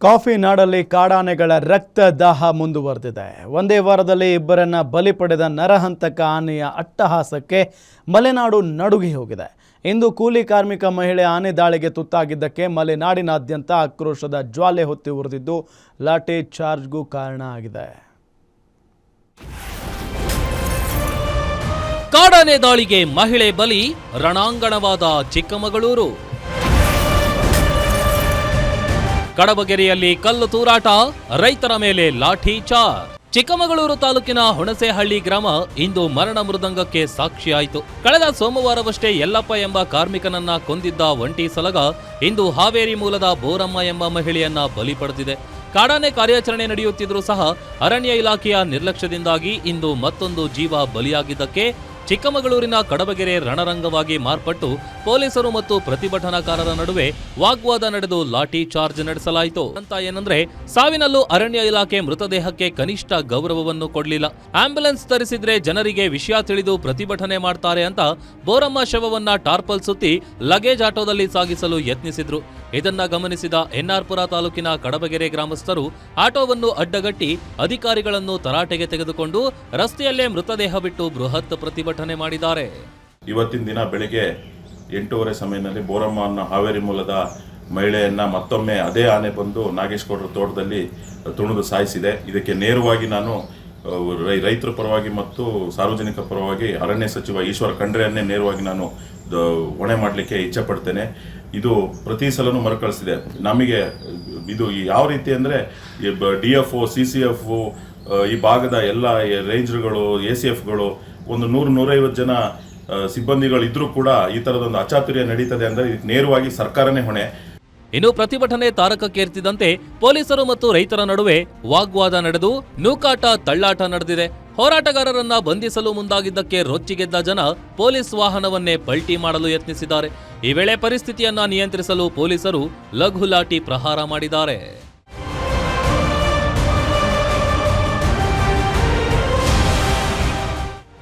Coffee ನಾಡಲ್ಲಿ ಕಾಡಾನೆಗಳ ರಕ್ತದಾಹ ಮುಂದುವರೆದಿದೆ. ಒಂದೇ ವಾರದಲ್ಲಿ ಇಬ್ಬರನ್ನ ಬಲಿ ಪಡೆದ ನರಹಂತಕ ಆನೆಯ ಅಟ್ಟಹಾಸಕ್ಕೆ ಮಲೆನಾಡು ನಡುಗಿ ಹೋಗಿದೆ. ಇಂದು ಕೂಲಿ ಕಾರ್ಮಿಕ ಮಹಿಳೆ ಆನೆ ದಾಳಿಗೆ ತುತ್ತಾಗಿದ್ದಕ್ಕೆ ಮಲೆನಾಡಿನಾದ್ಯಂತ ಆಕ್ರೋಶದ ಜ್ವಾಲೆ ಹೊತ್ತಿ ಉರಿದಿದ್ದು ಲಾಠಿ ಚಾರ್ಜ್ಗೂ ಕಾರಣ ಆಗಿದೆ. ಕಾಡಾನೆ ದಾಳಿಗೆ ಮಹಿಳೆ ಬಲಿ, ರಣಾಂಗಣವಾದ ಚಿಕ್ಕಮಗಳೂರು. ಕಡಬಗೆರೆಯಲ್ಲಿ ಕಲ್ಲು ತೂರಾಟ, ರೈತರ ಮೇಲೆ ಲಾಠಿ ಚಾರ್ಜ್. ಚಿಕ್ಕಮಗಳೂರು ತಾಲೂಕಿನ ಹುಣಸೇಹಳ್ಳಿ ಗ್ರಾಮ ಇಂದು ಮರಣ ಮೃದಂಗಕ್ಕೆ ಸಾಕ್ಷಿಯಾಯಿತು. ಕಳೆದ ಸೋಮವಾರವಷ್ಟೇ ಯಲ್ಲಪ್ಪ ಎಂಬ ಕಾರ್ಮಿಕನನ್ನ ಕೊಂದಿದ್ದ ಒಂಟಿ ಸಲಗ ಇಂದು ಹಾವೇರಿ ಮೂಲದ ಬೋರಮ್ಮ ಎಂಬ ಮಹಿಳೆಯನ್ನ ಬಲಿ ಪಡೆದಿದೆ. ಕಾಡಾನೆ ಕಾರ್ಯಾಚರಣೆ ನಡೆಯುತ್ತಿದ್ರೂ ಸಹ ಅರಣ್ಯ ಇಲಾಖೆಯ ನಿರ್ಲಕ್ಷ್ಯದಿಂದಾಗಿ ಇಂದು ಮತ್ತೊಂದು ಜೀವ ಬಲಿಯಾಗಿದ್ದಕ್ಕೆ ಚಿಕ್ಕಮಗಳೂರಿನ ಕಡಬಗೆರೆ ರಣರಂಗವಾಗಿ ಮಾರ್ಪಟ್ಟು ಪೊಲೀಸರು ಮತ್ತು ಪ್ರತಿಭಟನಾಕಾರರ ನಡುವೆ ವಾಗ್ವಾದ ನಡೆದು ಲಾಠಿ ಚಾರ್ಜ್ ನಡೆಸಲಾಯಿತು. ಅಂತ ಏನಂದ್ರೆ ಸಾವಿನಲ್ಲೂ ಅರಣ್ಯ ಇಲಾಖೆ ಮೃತದೇಹಕ್ಕೆ ಕನಿಷ್ಠ ಗೌರವವನ್ನು ಕೊಡಲಿಲ್ಲ. ಆಂಬ್ಯುಲೆನ್ಸ್ ತರಿಸಿದ್ರೆ ಜನರಿಗೆ ವಿಷಯ ತಿಳಿದು ಪ್ರತಿಭಟನೆ ಮಾಡ್ತಾರೆ ಅಂತ ಬೋರಮ್ಮ ಶವವನ್ನ ಟಾರ್ಪಲ್ ಸುತ್ತಿ ಲಗೇಜ್ ಆಟೋದಲ್ಲಿ ಸಾಗಿಸಲು ಯತ್ನಿಸಿದ್ರು. ಇದನ್ನ ಗಮನಿಸಿದ ಎನ್ಆರ್ಪುರ ತಾಲೂಕಿನ ಕಡಬಗೆರೆ ಗ್ರಾಮಸ್ಥರು ಆಟೋವನ್ನು ಅಡ್ಡಗಟ್ಟಿ ಅಧಿಕಾರಿಗಳನ್ನು ತರಾಟೆಗೆ ತೆಗೆದುಕೊಂಡು ರಸ್ತೆಯಲ್ಲೇ ಮೃತದೇಹ ಬಿಟ್ಟು ಬೃಹತ್ ಪ್ರತಿಭಟನೆ ಮಾಡಿದ್ದಾರೆ. ಇವತ್ತಿನ ದಿನ ಬೆಳಿಗ್ಗೆ 8:30 ಸಮಯದಲ್ಲಿ ಬೋರಮ್ಮ ಅನ್ನೋ ಹಾವೇರಿ ಮೂಲದ ಮಹಿಳೆಯನ್ನ ಮತ್ತೊಮ್ಮೆ ಅದೇ ಆನೆ ಬಂದು ನಾಗೇಶ್ಗೌಡರ ತೋಟದಲ್ಲಿ ತುಣಿದು ಸಾಯಿಸಿದೆ. ಇದಕ್ಕೆ ನೇರವಾಗಿ ನಾನು ರೈತರ ಪರವಾಗಿ ಮತ್ತು ಸಾರ್ವಜನಿಕ ಪರವಾಗಿ ಅರಣ್ಯ ಸಚಿವ ಈಶ್ವರ ಖಂಡ್ರೆಯನ್ನೇ ನೇರವಾಗಿ ನಾನು ಹೊಣೆ ಮಾಡಲಿಕ್ಕೆ ಇಚ್ಛೆ ಪಡ್ತೇನೆ. ಇದು ಪ್ರತಿ ಸಲನೂ ಮರುಕಳಿಸಿದೆ. ನಮಗೆ ಇದು ಯಾವ ರೀತಿ ಅಂದರೆ DFO, CCF, ಈ ಭಾಗದ ಎಲ್ಲ ರೇಂಜರ್ಗಳು, ACFಗಳು ಒಂದು 100-150 ಜನ ಸಿಬ್ಬಂದಿಗಳಿದ್ರೂ ಕೂಡ ಈ ಥರದೊಂದು ಅಚಾತುರ್ಯ ನಡೀತದೆ ಅಂದರೆ ಇದಕ್ಕೆ ನೇರವಾಗಿ ಸರ್ಕಾರನೇ ಹೊಣೆ. ಇನ್ನು ಪ್ರತಿಭಟನೆ ತಾರಕಕ್ಕೇರ್ತಿದಂತೆ ಪೊಲೀಸರು ಮತ್ತು ರೈತರ ನಡುವೆ ವಾಗ್ವಾದ ನಡೆದು ನೂಕಾಟ, ತಳ್ಳಾಟ ನಡೆದಿದೆ. ಹೋರಾಟಗಾರರನ್ನ ಬಂಧಿಸಲು ಮುಂದಾಗಿದ್ದಕ್ಕೆ ರೊಚ್ಚಿಗೆದ್ದ ಜನ ಪೊಲೀಸ್ ವಾಹನವನ್ನೇ ಪಲ್ಟಿ ಮಾಡಲು ಯತ್ನಿಸಿದ್ದಾರೆ. ಈ ವೇಳೆ ಪರಿಸ್ಥಿತಿಯನ್ನ ನಿಯಂತ್ರಿಸಲು ಪೊಲೀಸರು ಲಘು ಲಾಠಿ ಪ್ರಹಾರ ಮಾಡಿದ್ದಾರೆ.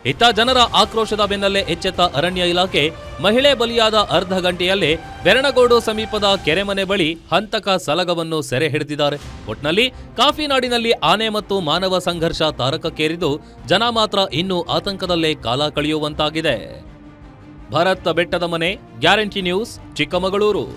ಇತ್ತ ಜನರ ಆಕ್ರೋಶದ ಬೆನ್ನಲ್ಲೇ ಎಚ್ಚೆತ್ತ ಅರಣ್ಯ ಇಲಾಖೆ ಮಹಿಳೆ ಬಲಿಯಾದ ಅರ್ಧ ಗಂಟೆಯಲ್ಲೇ ಬೆರಣಗೋಡು ಸಮೀಪದ ಕೆರೆಮನೆ ಬಳಿ ಹಂತಕ ಸಲಗವನ್ನು ಸೆರೆ ಹಿಡಿದಿದ್ದಾರೆ. ಒಟ್ನಲ್ಲಿ ಕಾಫಿ ನಾಡಿನಲ್ಲಿ ಆನೆ ಮತ್ತು ಮಾನವ ಸಂಘರ್ಷ ತಾರಕಕ್ಕೇರಿದ್ದು ಜನ ಮಾತ್ರ ಇನ್ನೂ ಆತಂಕದಲ್ಲೇ ಕಾಲ ಕಳೆಯುವಂತಾಗಿದೆ. ಭರತ್ ಬೆಟ್ಟದ ಮನೆ, ಗ್ಯಾರಂಟಿ ನ್ಯೂಸ್, ಚಿಕ್ಕಮಗಳೂರು.